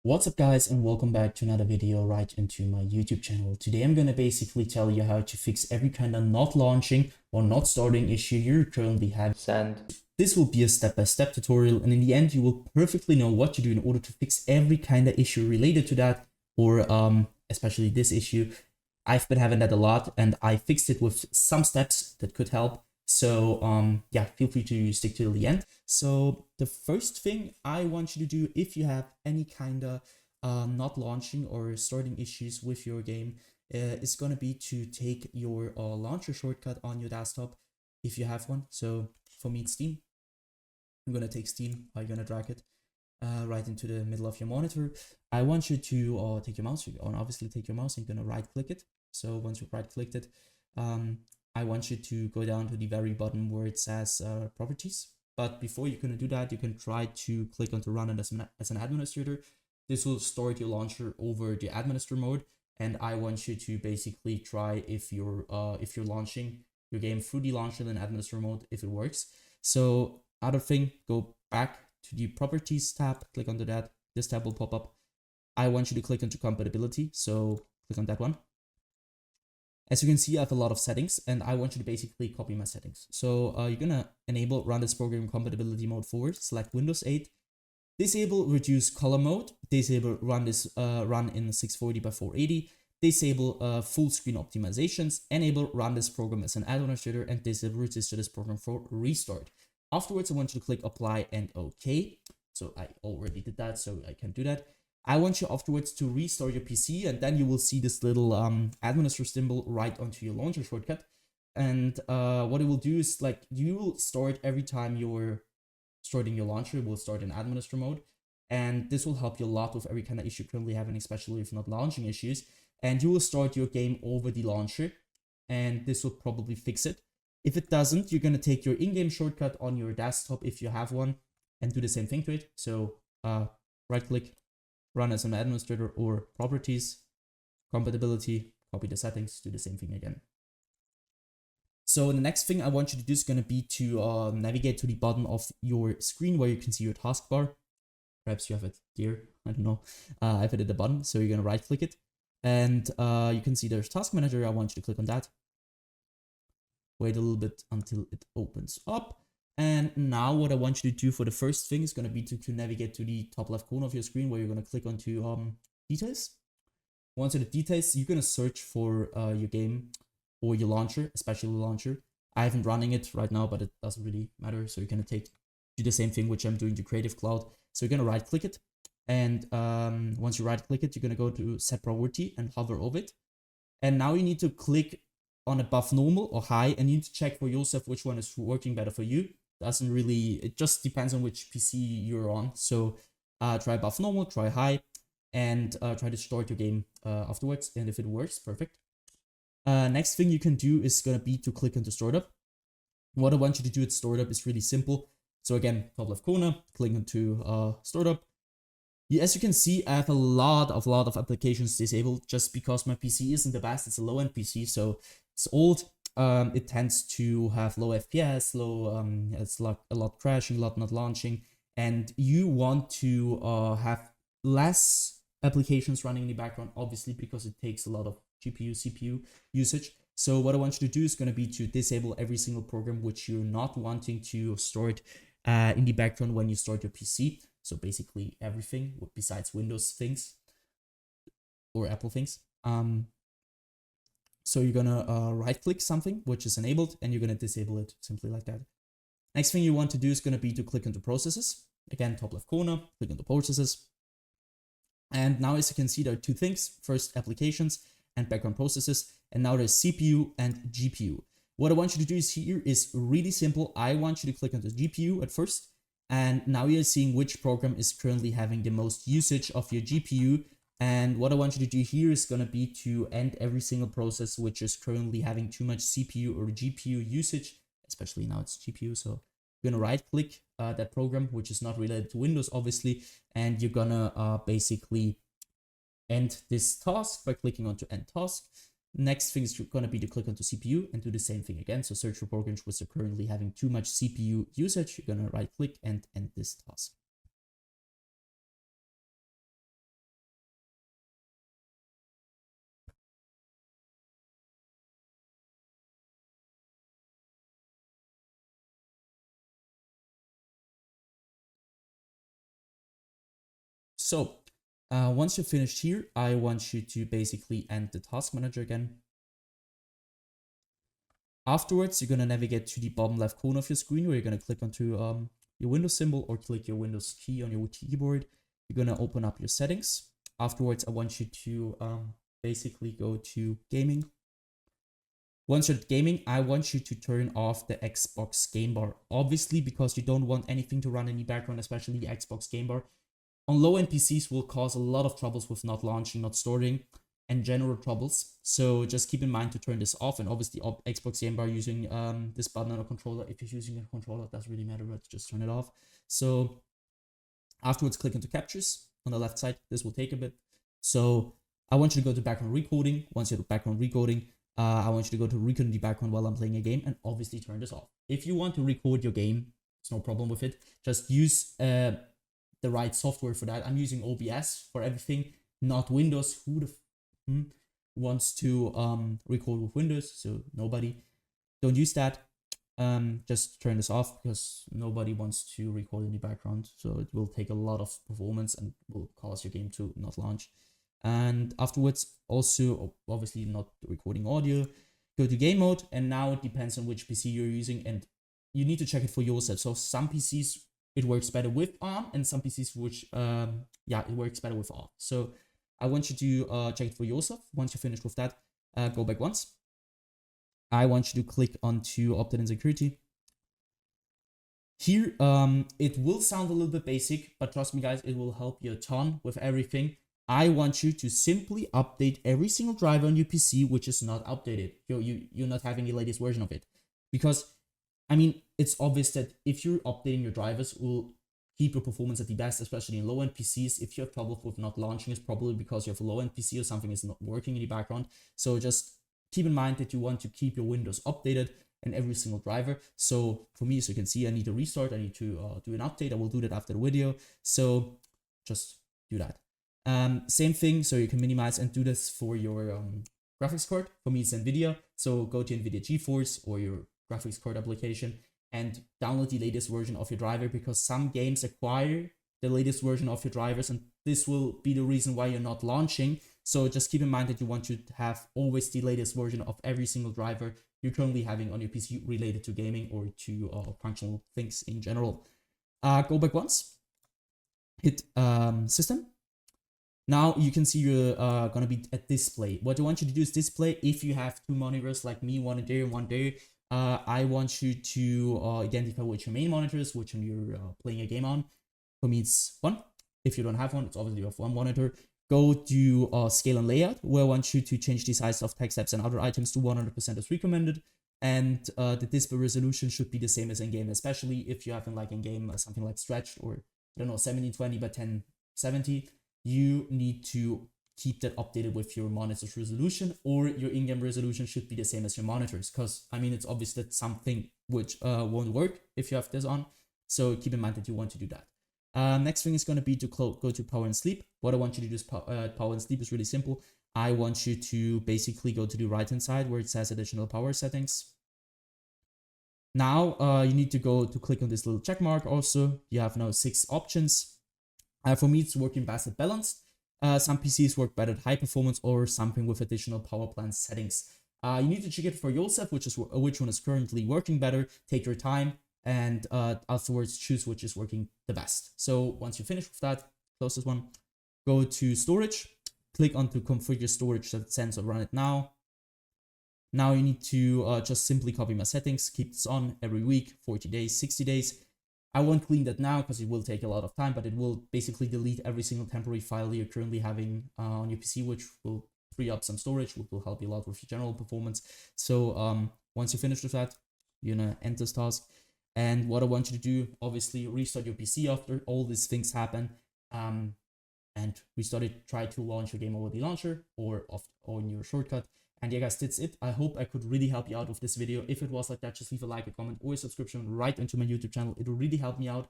What's up guys, and welcome back to another video right into my YouTube channel. Today I'm going to basically tell you how to fix every kind of not launching or not starting issue you're currently having. And this will be a step-by-step tutorial, and in the end you will perfectly know what to do in order to fix every kind of issue related to that, or especially this issue. I've been having that a lot and I fixed it with some steps that could help. So yeah, feel free to stick till the end. So the first thing I want you to do, if you have any kind of not launching or starting issues with your game, is going to be to take your launcher shortcut on your desktop if you have one. So for me it's Steam. I'm going to take Steam. I'm going to drag it right into the middle of your monitor. I want you to take your mouse, and obviously take your mouse and you're going to right click it. So once you've right clicked it, I want you to go down to the very bottom where it says properties. But before you're going to do that, you can try to click on to run it as an administrator. This will start your launcher over the administrator mode. And I want you to basically try if you're launching your game through the launcher and administrator mode, if it works. So other thing, go back to the properties tab, click onto that. This tab will pop up. I want you to click onto compatibility. So click on that one. As you can see, I have a lot of settings and I want you to basically copy my settings. So you're gonna enable run this program compatibility mode forward, select Windows 8, disable reduce color mode, disable run this run in 640 by 480, disable full screen optimizations, enable run this program as an administrator, and disable register this program for restart. Afterwards, I want you to click apply and OK. So I already did that, so I can do that. I want you afterwards to restart your PC, and then you will see this little administrator symbol right onto your launcher shortcut. And what it will do is, like, you will start every time you're starting your launcher, it will start in administrator mode. And this will help you a lot with every kind of issue you're currently having, especially if not launching issues. And you will start your game over the launcher, and this will probably fix it. If it doesn't, you're going to take your in-game shortcut on your desktop if you have one and do the same thing to it. So right click, run as an administrator, or properties, compatibility, copy the settings, do the same thing again. So the next thing I want you to do is going to be to navigate to the bottom of your screen where you can see your taskbar. Perhaps you have it here, I don't know. I have it at the bottom, so you're going to right click it. And you can see there's task manager. I want you to click on that. Wait a little bit until it opens up. And now what I want you to do for the first thing is going to be to navigate to the top left corner of your screen where you're going to click onto details. Once you're the details, you're going to search for your game or your launcher, especially the launcher. I haven't running it right now, but it doesn't really matter. So you're going to do the same thing, which I'm doing to Creative Cloud. So you're going to right click it. And once you right click it, you're going to go to set priority and hover over it. And now you need to click on above normal or high, and you need to check for yourself which one is working better for you. Doesn't really, it just depends on which PC you're on. So try above normal, try high, and try to start your game afterwards. And if it works, perfect. Next thing you can do is going to be to click into startup. What I want you to do at startup is really simple. So again, top left corner, click into startup. As you can see, I have a lot of applications disabled just because my PC isn't the best. It's a low-end PC, so it's old. It tends to have low FPS, it's like a lot crashing, a lot not launching, and you want to have less applications running in the background, obviously, because it takes a lot of GPU, CPU usage. So what I want you to do is going to be to disable every single program which you're not wanting to start in the background when you start your PC. So basically everything besides Windows things or Apple things. So you're gonna right click something which is enabled, and you're gonna disable it simply like that. Next thing you want to do is gonna be to click into processes. Again, top left corner, click into processes. And now as you can see, there are two things. First, applications and background processes. And now there's CPU and GPU. What I want you to do here is really simple. I want you to click on the GPU at first. And now you're seeing which program is currently having the most usage of your GPU. And what I want you to do here is going to be to end every single process which is currently having too much CPU or GPU usage, especially now it's GPU. So you're going to right click that program, which is not related to Windows, obviously. And you're going to basically end this task by clicking onto end task. Next thing is going to be to click onto CPU and do the same thing again. So search for programs which are currently having too much CPU usage. You're going to right click and end this task. So once you're finished here, I want you to basically end the task manager again. Afterwards, you're going to navigate to the bottom left corner of your screen where you're going to click onto your Windows symbol or click your Windows key on your keyboard. You're going to open up your settings. Afterwards, I want you to basically go to gaming. Once you're at gaming, I want you to turn off the Xbox game bar. Obviously, because you don't want anything to run in the background, especially the Xbox game bar. On low-end PCs will cause a lot of troubles with not launching, not storing, and general troubles. So just keep in mind to turn this off. And obviously, Xbox game bar using this button on a controller. If you're using a controller, it doesn't really matter, but just turn it off. So afterwards, click into captures on the left side. This will take a bit. So I want you to go to background recording. Once you're at background recording, I want you to go to record the background while I'm playing a game and obviously turn this off. If you want to record your game, it's no problem with it. Just use the right software for that. I'm using OBS for everything, not Windows. Who the wants to record with Windows? So nobody. Don't use that. Just turn this off because nobody wants to record in the background. So it will take a lot of performance and will cause your game to not launch. And afterwards, also obviously not recording audio, go to game mode. And now it depends on which PC you're using and you need to check it for yourself. So some PCs, it works better with on and some PCs which, it works better with off. So I want you to check it for yourself. Once you're finished with that, go back once. I want you to click onto opt-in security. Here, it will sound a little bit basic, but trust me guys, it will help you a ton with everything. I want you to simply update every single driver on your PC which is not updated. You're not having the latest version of it. Because, I mean, it's obvious that if you're updating your drivers, it will keep your performance at the best, especially in low-end PCs. If you have trouble with not launching, it's probably because you have a low-end PC or something is not working in the background. So just keep in mind that you want to keep your Windows updated and every single driver. So for me, as you can see, I need to restart. I need to do an update. I will do that after the video. So just do that. Same thing, so you can minimize and do this for your graphics card. For me, it's NVIDIA. So go to NVIDIA GeForce or your graphics card application and download the latest version of your driver because some games acquire the latest version of your drivers and this will be the reason why you're not launching. So just keep in mind that you want to have always the latest version of every single driver you're currently having on your PC related to gaming or to functional things in general. Go back once, hit system. Now you can see you're gonna be at display. What I want you to do is display. If you have two monitors like me, one there and one there, I want you to identify which your main monitor is, which one you're playing a game on. For me, it's one. If you don't have one, it's obviously you have one monitor. Go to scale and layout, where I want you to change the size of text apps and other items to 100% as recommended. And the display resolution should be the same as in-game, especially if you have like in-game something like stretched or I don't know 1720 by 1070. You need to keep that updated with your monitor's resolution, or your in-game resolution should be the same as your monitors. Because I mean, it's obvious that something which won't work if you have this on. So keep in mind that you want to do that. Next thing is going to be to go to power and sleep. What I want you to do is power and sleep is really simple. I want you to basically go to the right hand side where it says additional power settings. Now you need to go to click on this little check mark. Also, you have now 6 options. For me, it's working best at balanced. Some PCs work better at high performance or something with additional power plant settings. You need to check it for yourself, which one is currently working better. Take your time and afterwards choose which is working the best. So once you finish with that, close this one. Go to storage. Click on to configure storage sensor. Run it now. Now you need to just simply copy my settings. Keep this on every week, 40 days, 60 days. I won't clean that now because it will take a lot of time, but it will basically delete every single temporary file you're currently having on your PC, which will free up some storage, which will help you a lot with your general performance. So once you finish with that, you're gonna end this task. And what I want you to do, obviously restart your PC after all these things happen, and restart it. Try to launch your game over the launcher or in your shortcut. And yeah guys, that's it. I hope I could really help you out with this video. If it was like that, just leave a like, a comment, or a subscription right into my YouTube channel. It will really help me out.